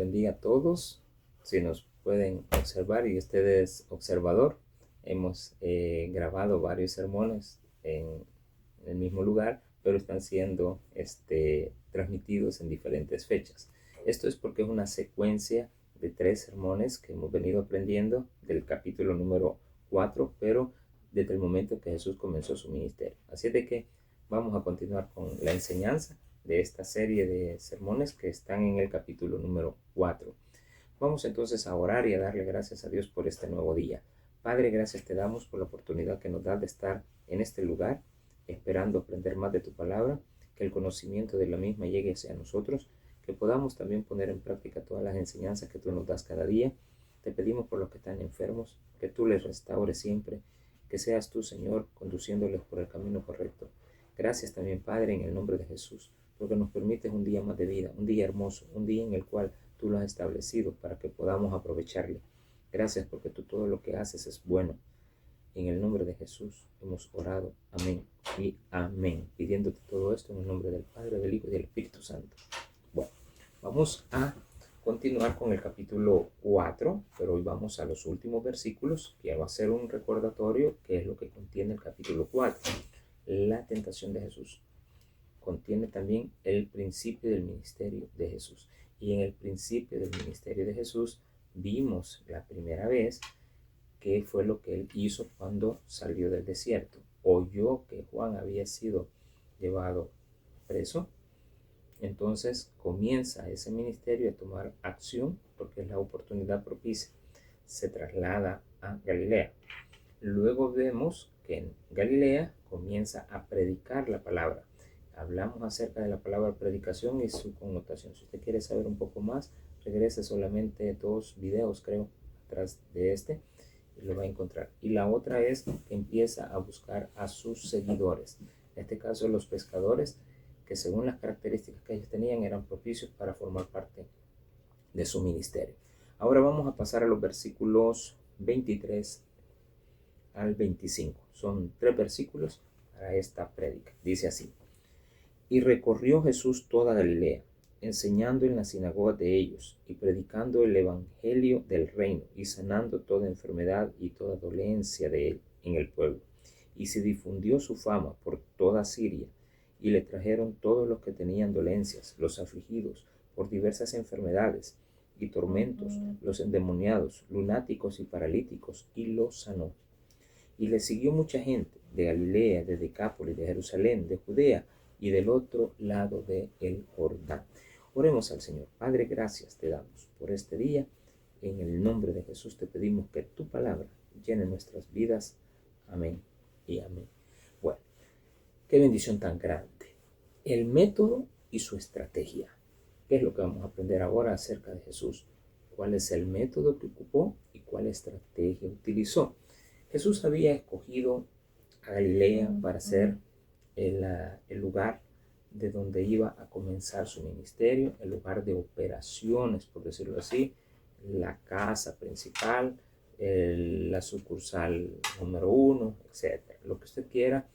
bendiga a todos. Si nos pueden observar y usted es observador, hemos grabado varios sermones en el mismo lugar, pero están siendo transmitidos en diferentes fechas. Esto es porque es una secuencia de 3 sermones que hemos venido aprendiendo del capítulo número 4, pero desde el momento que Jesús comenzó su ministerio. Así de que vamos a continuar con la enseñanza de esta serie de sermones que están en el capítulo número 4. Vamos entonces a orar y a darle gracias a Dios por este nuevo día. Padre, gracias te damos por la oportunidad que nos da de estar en este lugar, esperando aprender más de tu palabra, que el conocimiento de la misma llegue hacia nosotros, que podamos también poner en práctica todas las enseñanzas que tú nos das cada día. Te pedimos por los que están enfermos, que tú les restaures siempre, que seas tú, Señor, conduciéndoles por el camino correcto. Gracias también, Padre, en el nombre de Jesús, porque nos permites un día más de vida, un día hermoso, un día en el cual tú lo has establecido para que podamos aprovecharlo. Gracias porque tú todo lo que haces es bueno. En el nombre de Jesús hemos orado. Amén y amén. Pidiéndote todo esto en el nombre del Padre, del Hijo y del Espíritu Santo. Bueno, vamos a continuar con el capítulo 4, pero hoy vamos a los últimos versículos. Quiero hacer un recordatorio que es lo que contiene el capítulo 4. La tentación de Jesús. Contiene también el principio del ministerio de Jesús. Y en el principio del ministerio de Jesús vimos la primera vez qué fue lo que él hizo cuando salió del desierto. Oyó que Juan había sido llevado preso. Entonces comienza ese ministerio a tomar acción porque es la oportunidad propicia. Se traslada a Galilea. Luego vemos que en Galilea comienza a predicar la palabra. Hablamos acerca de la palabra predicación y su connotación. Si usted quiere saber un poco más, regrese solamente 2 videos, creo, atrás de este, y lo va a encontrar. Y la otra es que empieza a buscar a sus seguidores. En este caso, los pescadores, que según las características que ellos tenían, eran propicios para formar parte de su ministerio. Ahora vamos a pasar a los versículos 23 al 25. Son 3 versículos para esta prédica. Dice así: Y recorrió Jesús toda Galilea, enseñando en las sinagogas de ellos, y predicando el evangelio del reino, y sanando toda enfermedad y toda dolencia de él en el pueblo. Y se difundió su fama por toda Siria, y le trajeron todos los que tenían dolencias, los afligidos por diversas enfermedades y tormentos, los endemoniados, lunáticos y paralíticos, y los sanó. Y le siguió mucha gente de Galilea, de Decápolis, de Jerusalén, de Judea y del otro lado del Jordán. Oremos al Señor. Padre, gracias te damos por este día. En el nombre de Jesús te pedimos que tu palabra llene nuestras vidas. Amén y amén. Bueno, qué bendición tan grande. El método y su estrategia. ¿Qué es lo que vamos a aprender ahora acerca de Jesús? ¿Cuál es el método que ocupó y cuál estrategia utilizó? Jesús había escogido a Galilea para ser el lugar de donde iba a comenzar su ministerio, el lugar de operaciones, por decirlo así, la casa principal, la sucursal número 1, etc. Lo que usted quiera,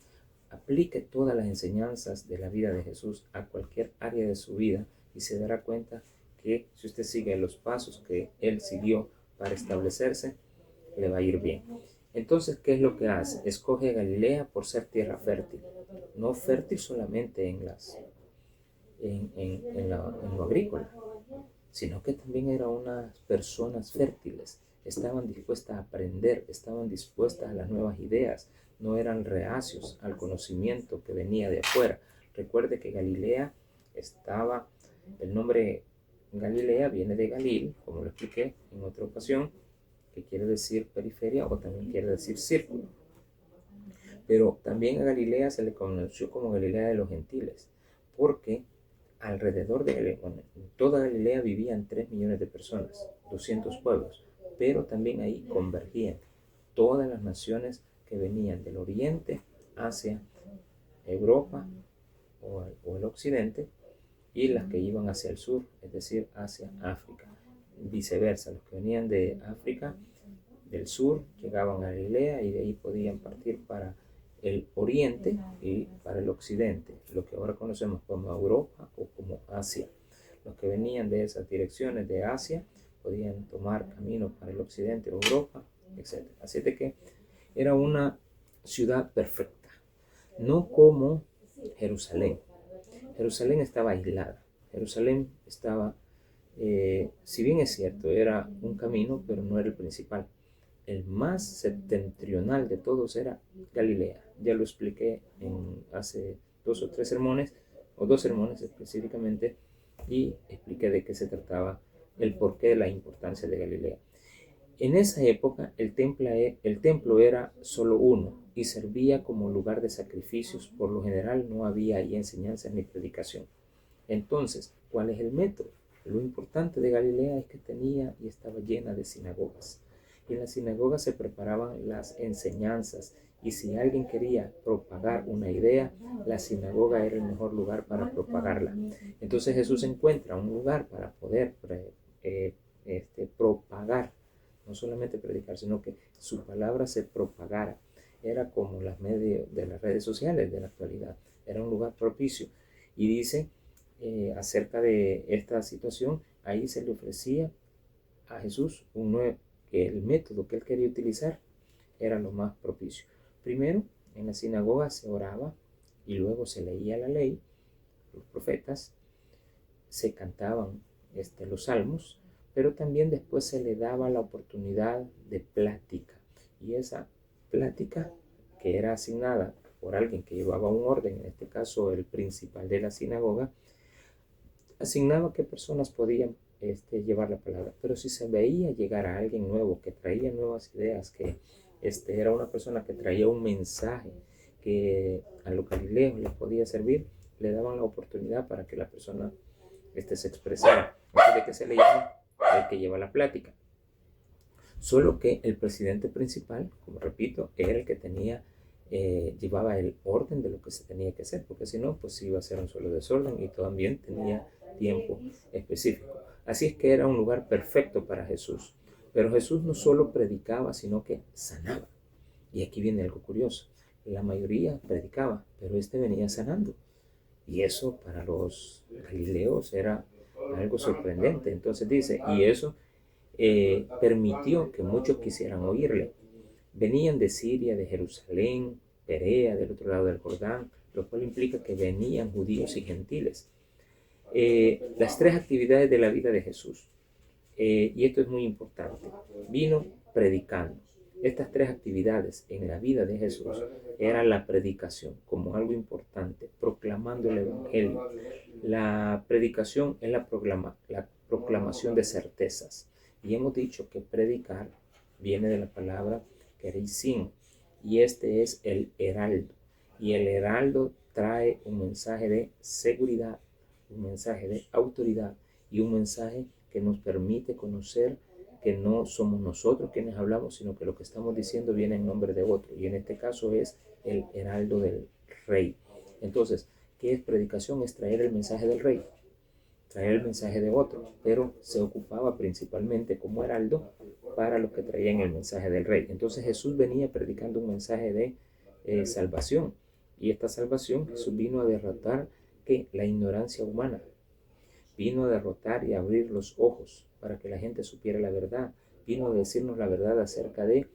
aplique todas las enseñanzas de la vida de Jesús a cualquier área de su vida y se dará cuenta que si usted sigue los pasos que él siguió para establecerse, le va a ir bien. Entonces, ¿qué es lo que hace? Escoge Galilea por ser tierra fértil. No fértil solamente en lo agrícola, sino que también eran unas personas fértiles. Estaban dispuestas a aprender, estaban dispuestas a las nuevas ideas, no eran reacios al conocimiento que venía de afuera. Recuerde que Galilea el nombre Galilea viene de Galil, como lo expliqué en otra ocasión, que quiere decir periferia o también quiere decir círculo. Pero también a Galilea se le conoció como Galilea de los gentiles, porque alrededor de Galilea, en toda Galilea vivían 3 millones de personas, 200 pueblos, pero también ahí convergían todas las naciones que venían del oriente hacia Europa o el occidente, y las que iban hacia el sur, es decir, hacia África. Viceversa, los que venían de África del sur llegaban a Galilea y de ahí podían partir para el oriente y para el occidente, lo que ahora conocemos como Europa o como Asia. Los que venían de esas direcciones de Asia podían tomar camino para el occidente, Europa, etc. Así de que era una ciudad perfecta, no como Jerusalén. Jerusalén estaba aislada. Jerusalén estaba, si bien es cierto, era un camino, pero no era el principal. El más septentrional de todos era Galilea. Ya lo expliqué hace 2 o 3 sermones, o 2 sermones específicamente, y expliqué de qué se trataba, el porqué de la importancia de Galilea. En esa época el templo era solo uno y servía como lugar de sacrificios. Por lo general no había ahí enseñanzas ni predicación. Entonces, ¿cuál es el método? Lo importante de Galilea es que tenía y estaba llena de sinagogas. Y en las sinagogas se preparaban las enseñanzas. Y si alguien quería propagar una idea, la sinagoga era el mejor lugar para propagarla. Entonces Jesús encuentra un lugar para poder propagar, no solamente predicar, sino que su palabra se propagara. Era como las medios de las redes sociales de la actualidad. Era un lugar propicio. Y dice acerca de esta situación, ahí se le ofrecía a Jesús que el método que él quería utilizar era lo más propicio. Primero, en la sinagoga se oraba y luego se leía la ley, los profetas, se cantaban los salmos, pero también después se le daba la oportunidad de plática. Y esa plática, que era asignada por alguien que llevaba un orden, en este caso el principal de la sinagoga, asignaba qué personas podían llevar la palabra. Pero si se veía llegar a alguien nuevo que traía nuevas ideas, que era una persona que traía un mensaje que a los galileos les podía servir, le daban la oportunidad para que la persona se expresara. Eso de que se le llama el que lleva la plática. Solo que el presidente principal, como repito, era el que llevaba el orden de lo que se tenía que hacer, porque si no, pues iba a ser un solo desorden y también tenía tiempo específico. Así es que era un lugar perfecto para Jesús. Pero Jesús no solo predicaba, sino que sanaba. Y aquí viene algo curioso. La mayoría predicaba, pero venía sanando. Y eso para los galileos era algo sorprendente. Entonces dice, y eso permitió que muchos quisieran oírle. Venían de Siria, de Jerusalén, Perea, del otro lado del Jordán, lo cual implica que venían judíos y gentiles. Las 3 actividades de la vida de Jesús, y esto es muy importante, vino predicando. Estas 3 actividades en la vida de Jesús era la predicación como algo importante, proclamando el evangelio. La predicación es la proclamación de certezas. Y hemos dicho que predicar viene de la palabra kereisin, y este es el heraldo. Y el heraldo trae un mensaje de seguridad, un mensaje de autoridad y un mensaje que nos permite conocer que no somos nosotros quienes hablamos, sino que lo que estamos diciendo viene en nombre de otro. Y en este caso es el heraldo del rey. Entonces, ¿qué es predicación? Es traer el mensaje del rey, traer el mensaje de otro, pero se ocupaba principalmente como heraldo para los que traían el mensaje del rey. Entonces Jesús venía predicando un mensaje de salvación, y esta salvación Jesús vino a derrotar la ignorancia humana, vino a derrotar y abrir los ojos para que la gente supiera la verdad, vino a decirnos la verdad acerca de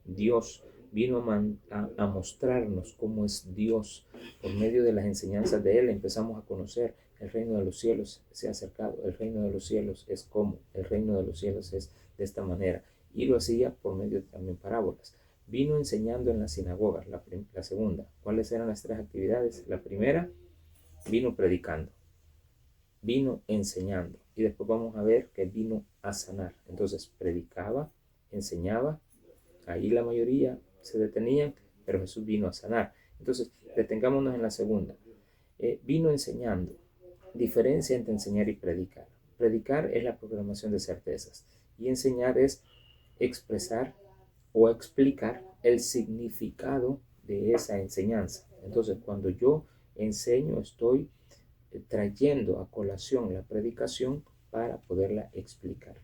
Dios, vino a mostrarnos cómo es Dios. Por medio de las enseñanzas de Él empezamos a conocer el reino de los cielos se ha acercado, el reino de los cielos es como, el reino de los cielos es de esta manera. Y lo hacía por medio de también parábolas. Vino enseñando en las sinagogas, la segunda. ¿Cuáles eran las 3 actividades? La primera, vino predicando, vino enseñando, y después vamos a ver que vino a sanar. Entonces predicaba, enseñaba, ahí la mayoría se detenían, pero Jesús vino a sanar. Entonces detengámonos en la segunda. Vino enseñando. Diferencia entre enseñar y predicar. Predicar es la proclamación de certezas y enseñar es expresar o explicar el significado de esa enseñanza. Entonces, cuando yo enseño, estoy trayendo a colación la predicación para poderla explicar.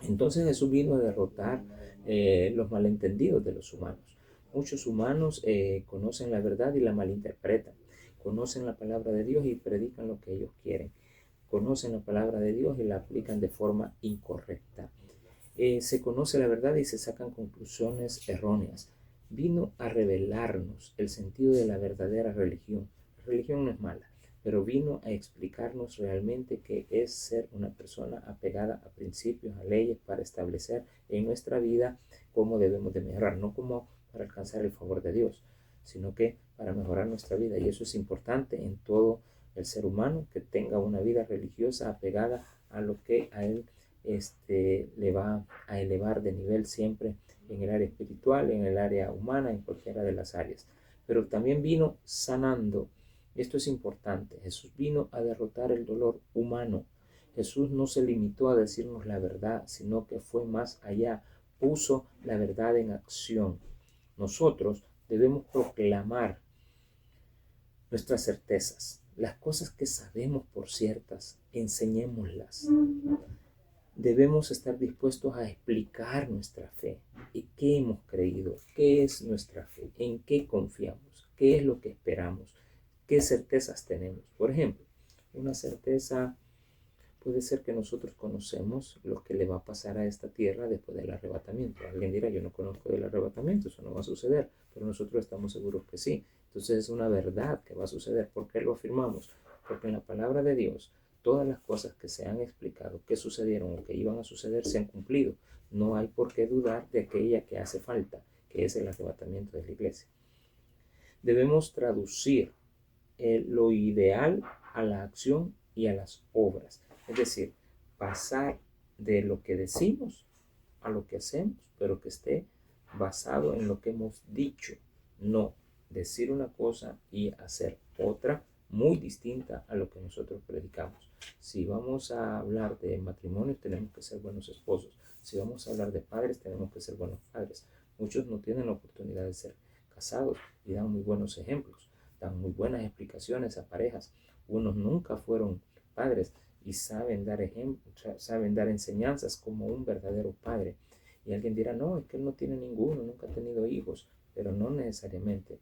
Entonces Jesús vino a derrotar los malentendidos de los humanos. Muchos humanos conocen la verdad y la malinterpretan. Conocen la palabra de Dios y predican lo que ellos quieren. conocen la palabra de Dios y la aplican de forma incorrecta. Se conoce la verdad y se sacan conclusiones erróneas. Vino a revelarnos el sentido de la verdadera religión. La religión no es mala, pero vino a explicarnos realmente qué es ser una persona apegada a principios, a leyes, para establecer en nuestra vida cómo debemos de mejorar, no como para alcanzar el favor de Dios, sino que para mejorar nuestra vida. Y eso es importante en todo el ser humano, que tenga una vida religiosa apegada a lo que a él le va a elevar de nivel siempre en el área espiritual, en el área humana, en cualquiera de las áreas. Pero también vino sanando. Esto es importante. Jesús vino a derrotar el dolor humano. Jesús no se limitó a decirnos la verdad, sino que fue más allá. Puso la verdad en acción. Nosotros debemos proclamar nuestras certezas. Las cosas que sabemos por ciertas, enseñémoslas. Debemos estar dispuestos a explicar nuestra fe y qué hemos creído, qué es nuestra fe, en qué confiamos, qué es lo que esperamos, qué certezas tenemos. Por ejemplo, una certeza puede ser que nosotros conocemos lo que le va a pasar a esta tierra después del arrebatamiento. Alguien dirá, yo no conozco del arrebatamiento, eso no va a suceder, pero nosotros estamos seguros que sí. Entonces es una verdad que va a suceder. ¿Por qué lo afirmamos? Porque en la palabra de Dios, todas las cosas que se han explicado, que sucedieron o que iban a suceder, se han cumplido. No hay por qué dudar de aquella que hace falta, que es el arrebatamiento de la iglesia. Debemos traducir lo ideal a la acción y a las obras. Es decir, pasar de lo que decimos a lo que hacemos, pero que esté basado en lo que hemos dicho. No decir una cosa y hacer otra muy distinta a lo que nosotros predicamos. Si vamos a hablar de matrimonios, tenemos que ser buenos esposos. Si vamos a hablar de padres, tenemos que ser buenos padres. Muchos no tienen la oportunidad de ser casados y dan muy buenos ejemplos, dan muy buenas explicaciones a parejas. Unos nunca fueron padres y saben dar ejemplos, saben dar enseñanzas como un verdadero padre. Y alguien dirá, no, es que él no tiene ninguno, nunca ha tenido hijos, pero no necesariamente,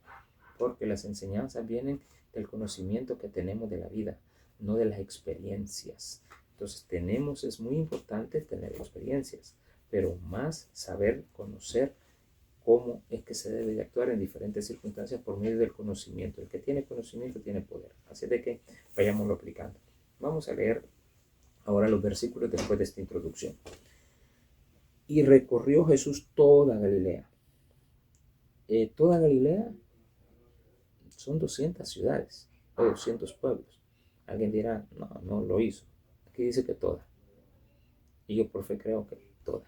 porque las enseñanzas vienen del conocimiento que tenemos de la vida, no de las experiencias. Entonces es muy importante tener experiencias, pero más saber conocer cómo es que se debe de actuar en diferentes circunstancias por medio del conocimiento. El que tiene conocimiento tiene poder. Así de que vayámoslo aplicando. Vamos a leer ahora los versículos después de esta introducción. Y recorrió Jesús toda Galilea. Toda Galilea son 200 ciudades o 200 pueblos. Alguien dirá, no lo hizo. Aquí dice que toda. Y yo por fe creo que toda.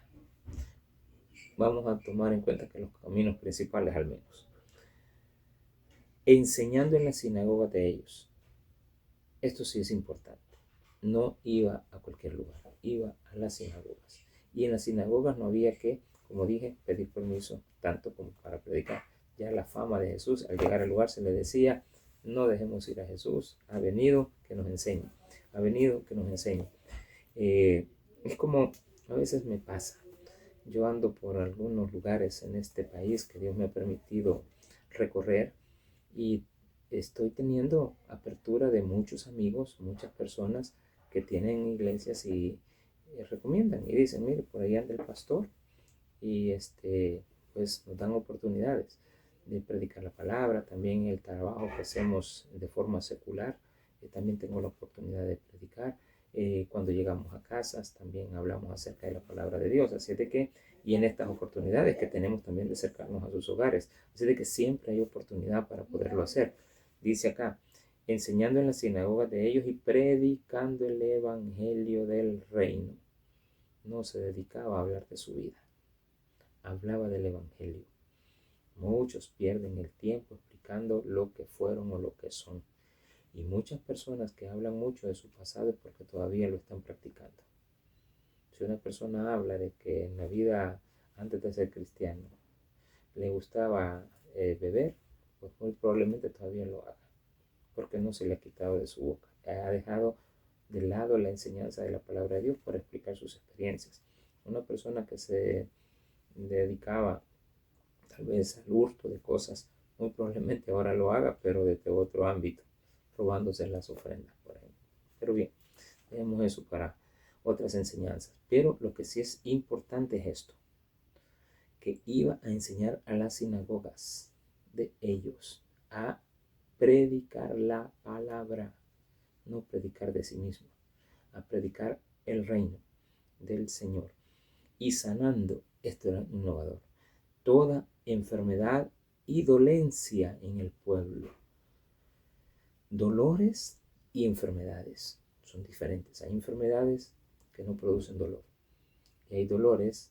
Vamos a tomar en cuenta que los caminos principales al menos. Enseñando en las sinagogas de ellos. Esto sí es importante. No iba a cualquier lugar, iba a las sinagogas. Y en las sinagogas no había que, como dije, pedir permiso tanto como para predicar. Ya la fama de Jesús, al llegar al lugar se le decía, no dejemos ir a Jesús, ha venido que nos enseñe, ha venido que nos enseñe. Es como a veces me pasa. Yo ando por algunos lugares en este país que Dios me ha permitido recorrer y estoy teniendo apertura de muchos amigos, muchas personas que tienen iglesias y recomiendan y dicen, mire, por ahí anda el pastor y pues nos dan oportunidades de predicar la palabra. También el trabajo que hacemos de forma secular, también tengo la oportunidad de predicar. Cuando llegamos a casas también hablamos acerca de la palabra de Dios, así de que, y en estas oportunidades que tenemos también de acercarnos a sus hogares, así de que siempre hay oportunidad para poderlo hacer. Dice acá, enseñando en las sinagogas de ellos y predicando el evangelio del reino. No se dedicaba a hablar de su vida, hablaba del evangelio. Muchos pierden el tiempo explicando lo que fueron o lo que son. Y muchas personas que hablan mucho de su pasado es porque todavía lo están practicando. Si una persona habla de que en la vida antes de ser cristiano le gustaba beber, pues muy probablemente todavía lo haga, porque no se le ha quitado de su boca. Ha dejado de lado la enseñanza de la palabra de Dios para explicar sus experiencias. Una persona que se dedicaba tal vez al hurto de cosas, muy probablemente ahora lo haga, pero desde otro ámbito, robándose las ofrendas, por ejemplo. Pero bien, Dejemos eso para otras enseñanzas. Pero lo que sí es importante es esto, que iba a enseñar a las sinagogas de ellos a predicar la palabra, no predicar de sí mismo, a predicar el reino del Señor y sanando, esto era innovador, toda enfermedad y dolencia en el pueblo. Dolores y enfermedades son diferentes. Hay enfermedades que no producen dolor y hay dolores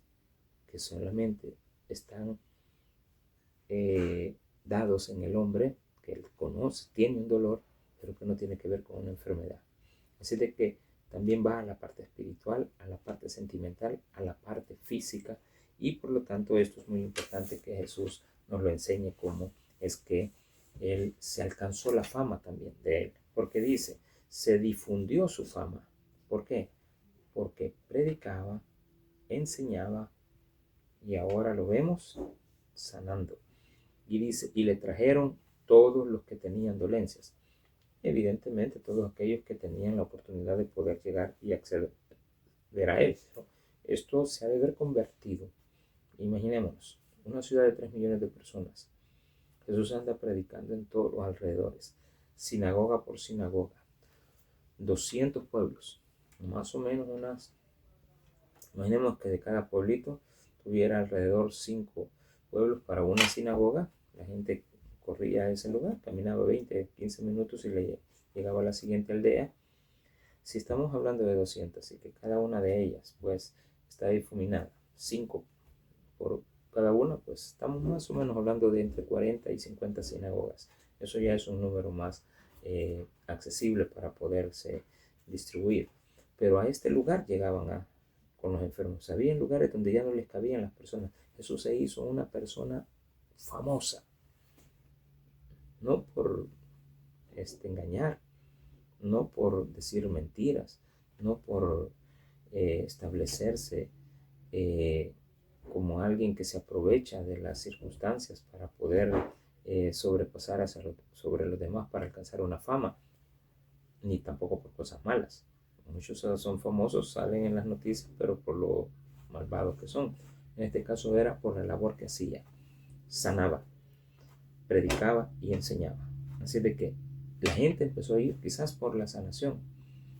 que solamente están dados en el hombre, que él conoce, tiene un dolor, pero que no tiene que ver con una enfermedad. Así de que también va a la parte espiritual, a la parte sentimental, a la parte física, y por lo tanto esto es muy importante que Jesús nos lo enseñe cómo es que él se alcanzó la fama también de él, porque dice, se difundió su fama. ¿Por qué? Porque predicaba, enseñaba y ahora lo vemos sanando. Y dice, y le trajeron todos los que tenían dolencias. Evidentemente, todos aquellos que tenían la oportunidad de poder llegar y acceder a él. ¿No? Esto se ha de ver convertido. Imaginémonos, una ciudad de 3 millones de personas. Jesús anda predicando en todos los alrededores, sinagoga por sinagoga, 200 pueblos, más o menos imaginemos que de cada pueblito tuviera alrededor 5 pueblos para una sinagoga. La gente corría a ese lugar, caminaba 20, 15 minutos y le llegaba a la siguiente aldea. Si estamos hablando de 200 y que cada una de ellas pues está difuminada, 5 por cada una, pues estamos más o menos hablando de entre 40 y 50 sinagogas. Eso ya es un número más accesible para poderse distribuir. Pero a este lugar llegaban con los enfermos. Había lugares donde ya no les cabían las personas. Jesús se hizo una persona famosa, no por engañar, no por decir mentiras, no por establecerse como alguien que se aprovecha de las circunstancias para poder sobrepasar sobre los demás para alcanzar una fama, ni tampoco por cosas malas. Muchos son famosos, salen en las noticias, pero por lo malvados que son. En este caso era por la labor que hacía. Sanaba, predicaba y enseñaba. Así de que la gente empezó a ir quizás por la sanación,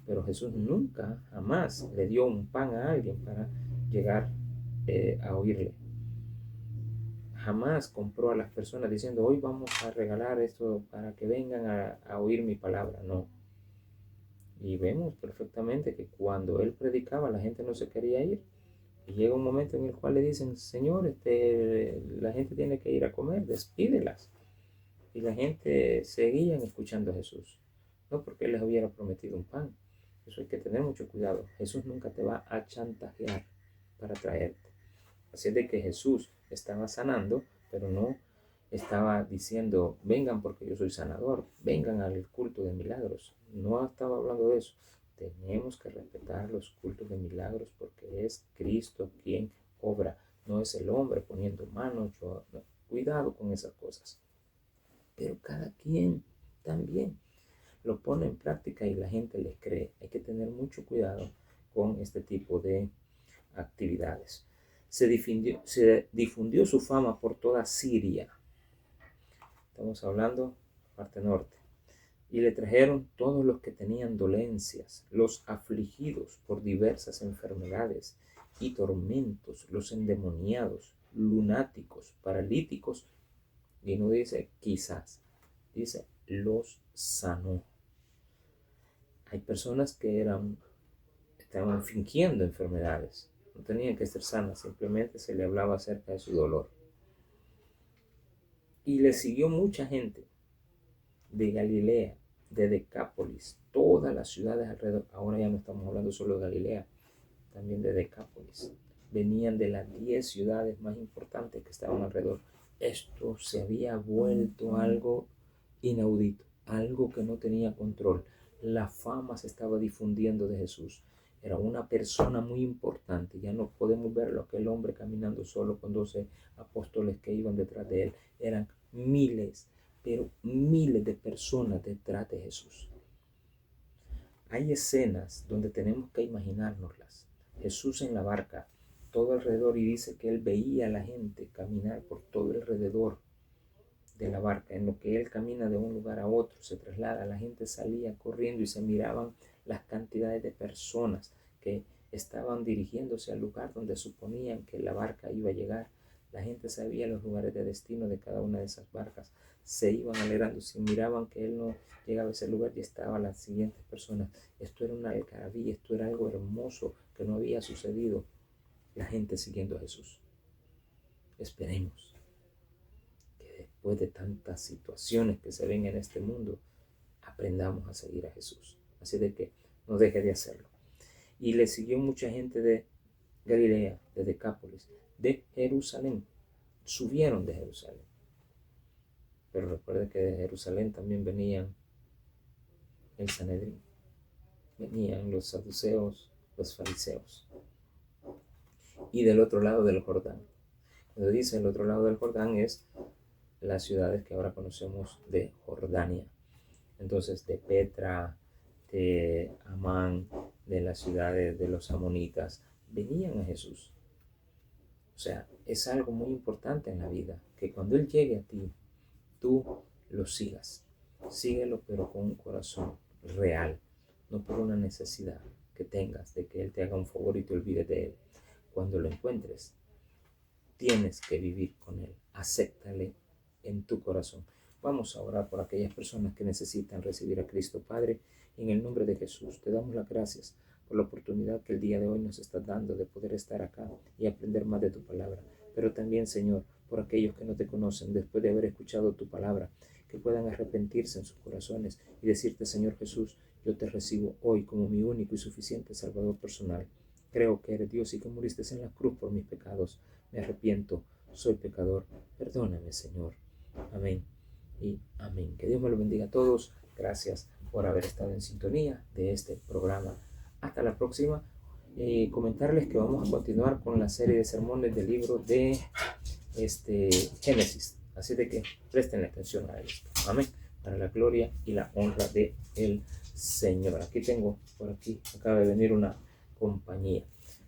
pero Jesús nunca, jamás le dio un pan a alguien para llegar a oírle. Jamás compró a las personas diciendo, hoy vamos a regalar esto para que vengan a oír mi palabra. No. Y vemos perfectamente que cuando él predicaba, la gente no se quería ir. Y llega un momento en el cual le dicen, Señor, la gente tiene que ir a comer, despídelas. Y la gente seguía escuchando a Jesús. No porque él les hubiera prometido un pan. Eso hay que tener mucho cuidado. Jesús nunca te va a chantajear para traerte. Así es de que Jesús estaba sanando, pero no estaba diciendo, vengan porque yo soy sanador, vengan al culto de milagros. No estaba hablando de eso. Tenemos que respetar los cultos de milagros porque es Cristo quien obra, no es el hombre poniendo manos. No. Cuidado con esas cosas. Pero cada quien también lo pone en práctica y la gente les cree. Hay que tener mucho cuidado con este tipo de actividades. Se difundió su fama por toda Siria. Estamos hablando parte norte. Y le trajeron todos los que tenían dolencias, los afligidos por diversas enfermedades y tormentos, los endemoniados, lunáticos, paralíticos. Y no dice quizás, dice los sanó. Hay personas que estaban fingiendo enfermedades. No tenían que ser sanas, simplemente se le hablaba acerca de su dolor. Y le siguió mucha gente de Galilea, de Decápolis, todas las ciudades alrededor. Ahora ya no estamos hablando solo de Galilea, también de Decápolis. Venían de las 10 ciudades más importantes que estaban alrededor. Esto se había vuelto algo inaudito, algo que no tenía control. La fama se estaba difundiendo de Jesús. Era una persona muy importante. Ya no podemos verlo, aquel hombre caminando solo con 12 apóstoles que iban detrás de él. Eran miles, pero miles de personas detrás de Jesús. hay escenas donde tenemos que imaginárnoslas. Jesús en la barca, todo alrededor, y dice que él veía a la gente caminar por todo alrededor de la barca. En lo que él camina de un lugar a otro, se traslada, la gente salía corriendo y se miraban las cantidades de personas que estaban dirigiéndose al lugar donde suponían que la barca iba a llegar. La gente sabía los lugares de destino de cada una de esas barcas. Se iban alegrando, si miraban que él no llegaba a ese lugar y estaban las siguientes personas. Esto era una algarabía, esto era algo hermoso que no había sucedido. La gente siguiendo a Jesús. Esperemos que después de tantas situaciones que se ven en este mundo, aprendamos a seguir a Jesús. Así de que no deje de hacerlo. Y le siguió mucha gente de Galilea, de Decápolis, de Jerusalén. Subieron de Jerusalén. Pero recuerde que de Jerusalén también venían el Sanedrín. Venían los saduceos, los fariseos. Y del otro lado del Jordán. Cuando dice el otro lado del Jordán es las ciudades que ahora conocemos de Jordania. Entonces de Petra, de Amán, de las ciudades de los amonitas, venían a Jesús. O sea, es algo muy importante en la vida, que cuando Él llegue a ti, tú lo sigas. Síguelo, pero con un corazón real, no por una necesidad que tengas de que Él te haga un favor y te olvides de Él. Cuando lo encuentres, tienes que vivir con Él. Acéptale en tu corazón. Vamos a orar por aquellas personas que necesitan recibir a Cristo. Padre, en el nombre de Jesús, te damos las gracias por la oportunidad que el día de hoy nos estás dando de poder estar acá y aprender más de tu palabra. Pero también, Señor, por aquellos que no te conocen, después de haber escuchado tu palabra, que puedan arrepentirse en sus corazones y decirte, Señor Jesús, yo te recibo hoy como mi único y suficiente Salvador personal. Creo que eres Dios y que muriste en la cruz por mis pecados. Me arrepiento, soy pecador. Perdóname, Señor. Amén y amén. Que Dios me lo bendiga a todos. Gracias por haber estado en sintonía de este programa. Hasta la próxima. Comentarles que vamos a continuar con la serie de sermones del libro de Génesis. Así de que presten atención a esto. Amén. Para la gloria y la honra de el Señor. Aquí tengo, por aquí, acaba de venir una compañía.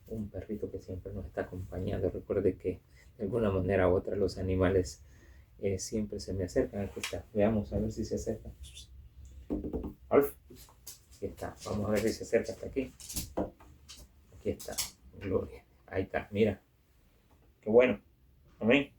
Un perrito que siempre nos está acompañando. Recuerde que de alguna manera u otra los animales siempre se me acercan. Aquí está. Veamos a ver si se acerca. Alf. Aquí está. Vamos a ver si se acerca hasta aquí. Aquí está. Gloria. Ahí está. Mira. Qué bueno. Amén.